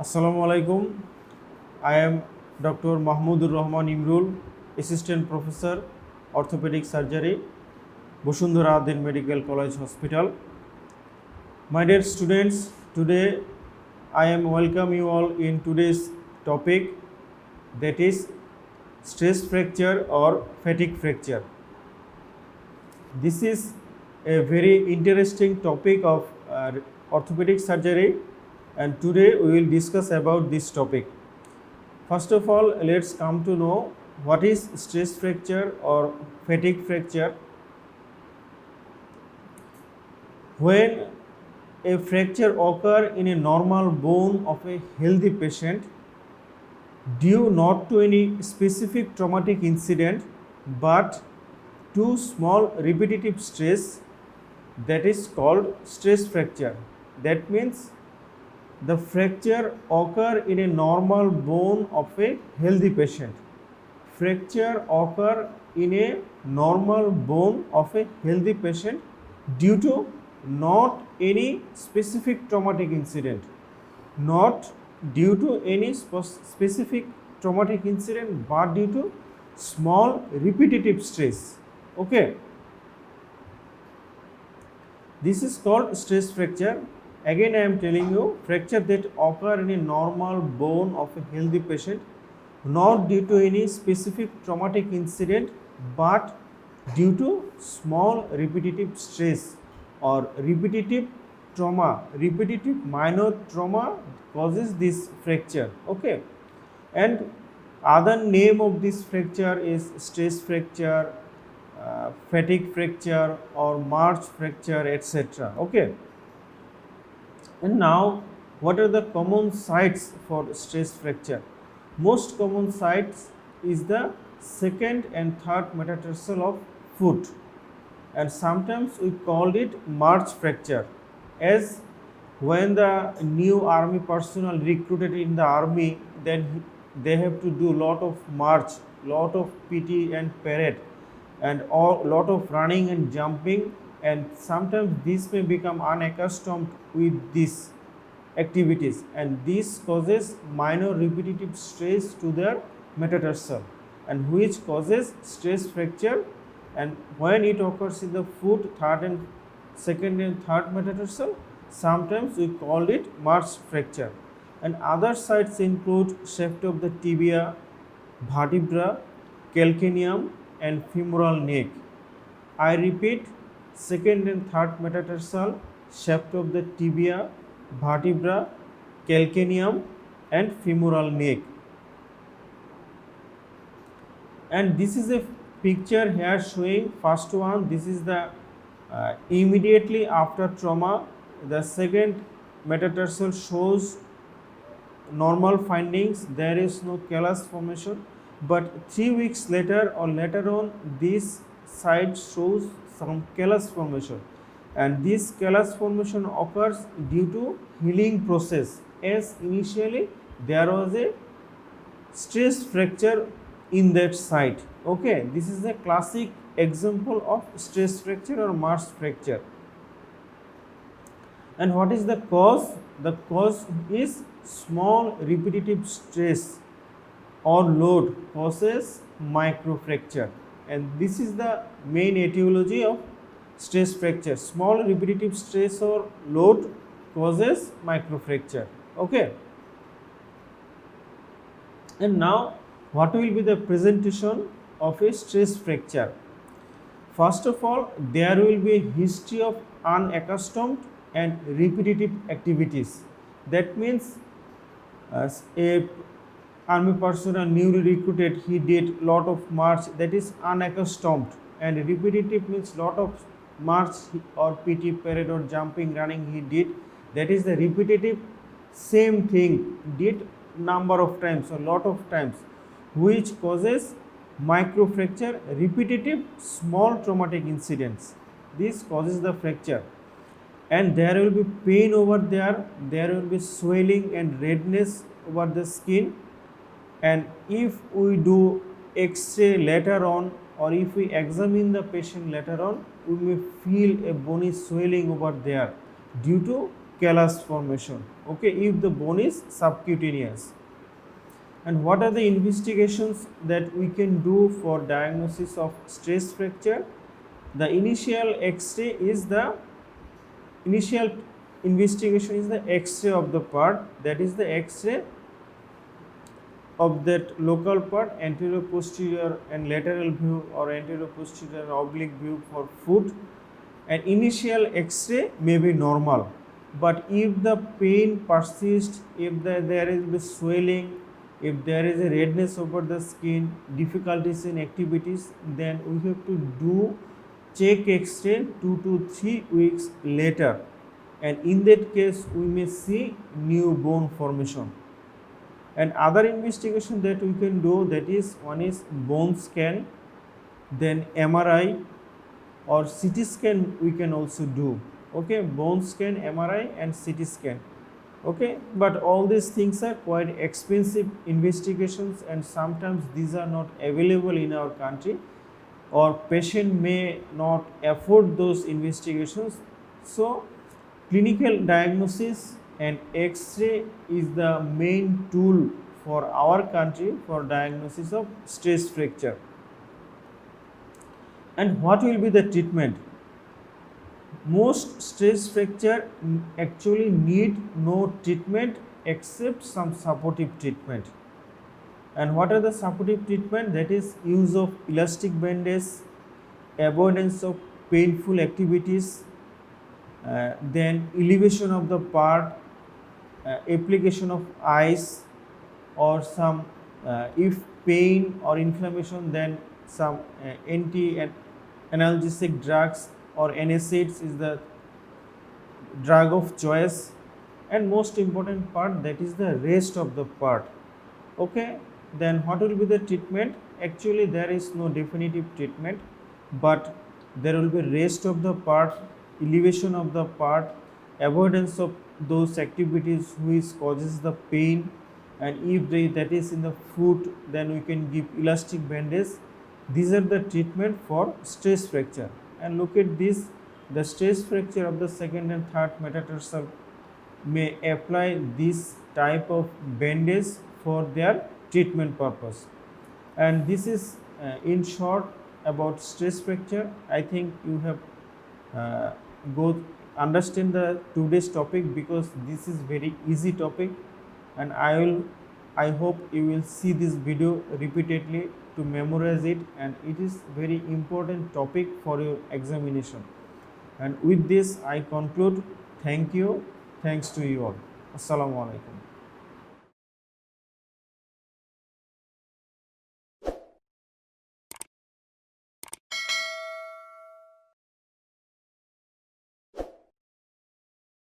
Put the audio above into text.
Assalamu alaikum. I am Dr. Mahmudur Rahman Imrul, Assistant Professor, Orthopedic Surgery, Boshundhara Adin Medical College Hospital. My dear students, today I am welcome you all in today's topic, that is stress fracture or fatigue fracture. This is a very interesting topic of orthopedic surgery, and today we will discuss about this topic. First of all, let's come to know what is stress fracture or fatigue fracture. When a fracture occurs in a normal bone of a healthy patient due not to any specific traumatic incident but to small repetitive stress, that is called stress fracture. That means the fracture occur in a normal bone of a healthy patient. Fracture occur in a normal bone of a healthy patient due to not any specific traumatic incident, not due to any specific traumatic incident but due to small repetitive stress. Okay, this is called stress fracture. Again I am telling you, fracture that occur in a normal bone of a healthy patient not due to any specific traumatic incident but due to small repetitive stress or repetitive trauma, repetitive minor trauma causes this fracture. Okay, and other name of this fracture is stress fracture, fatigue fracture or March fracture, etc. Okay, and now what are the common sites for stress fracture? Most common sites is the second and third metatarsal of foot, and sometimes we called it March fracture, as when the new army personnel recruited in the army, then they have to do lot of march, lot of PT and parade, and lot of running and jumping, and sometimes this may become unaccustomed with these activities, and this causes minor repetitive stress to their metatarsal, and which causes stress fracture. And when it occurs in the foot, second and third metatarsal, sometimes we call it March fracture. And other sites include shaft of the tibia, vertebra, calcaneum and femoral neck. I repeat, second and third metatarsal, shaft of the tibia, vertebra, calcaneum and femoral neck. And this is a picture here showing first one. This is the immediately after trauma. The second metatarsal shows normal findings, there is no callus formation, but 3 weeks later or later on this side shows some callus formation, and this callus formation occurs due to healing process, as initially there was a stress fracture in that site. Okay, this is a classic example of stress fracture or March fracture. And what is the cause? The cause is small repetitive stress or load causes microfracture, and this is the main etiology of stress fracture. Small repetitive stress or load causes microfracture. Okay, and now what will be the presentation of a stress fracture? First of all, there will be a history of unaccustomed and repetitive activities. That means a army personnel newly recruited, he did lot of march, that is unaccustomed, and repetitive means lot of march or PT, parade or jumping, running he did, that is the repetitive, same thing did number of times or lot of times, which causes microfracture, repetitive small traumatic incidents. This causes the fracture, and there will be pain over there will be swelling and redness over the skin, and if we do X-ray later on or if we examine the patient later on, we may feel a bony swelling over there due to callus formation, okay, if the bone is subcutaneous. And what are the investigations that we can do for diagnosis of stress fracture? The initial investigation is the X-ray of the part, that is the X-ray of that local part, anterior posterior and lateral view, or anterior posterior and oblique view for foot. An initial X-ray may be normal, but if the pain persists, if there is the swelling, if there is a redness over the skin, difficulties in activities, then we have to do check X-ray 2 to 3 weeks later, and in that case we may see new bone formation. And other investigation that we can do, that is, one is bone scan, then MRI or CT scan we can also do, okay, bone scan, MRI and CT scan, okay, but all these things are quite expensive investigations, and sometimes these are not available in our country, or patient may not afford those investigations. So clinical diagnosis and X-ray is the main tool for our country for diagnosis of stress fracture. And what will be the treatment? Most stress fracture actually need no treatment except some supportive treatment. And what are the supportive treatment? That is use of elastic bandage, avoidance of painful activities, then elevation of the part, application of ice, or some if pain or inflammation, then some anti-analgesic drugs or NSAIDs is the drug of choice. And most important part, that is the rest of the part, okay. Then what will be the treatment? Actually there is no definitive treatment, but there will be rest of the part, elevation of the part, avoidance of those activities which causes the pain, and if that is in the foot, then we can give elastic bandage. These are the treatment for stress fracture. And look at this, the stress fracture of the second and third metatarsal may apply this type of bandage for their treatment purpose. And this is in short about stress fracture. I think you have go understand the today's topic, because this is very easy topic, and I hope you will see this video repeatedly to memorize it, and it is very important topic for your examination. And with this I conclude. Thank you. Thanks to you all. Assalamu alaikum.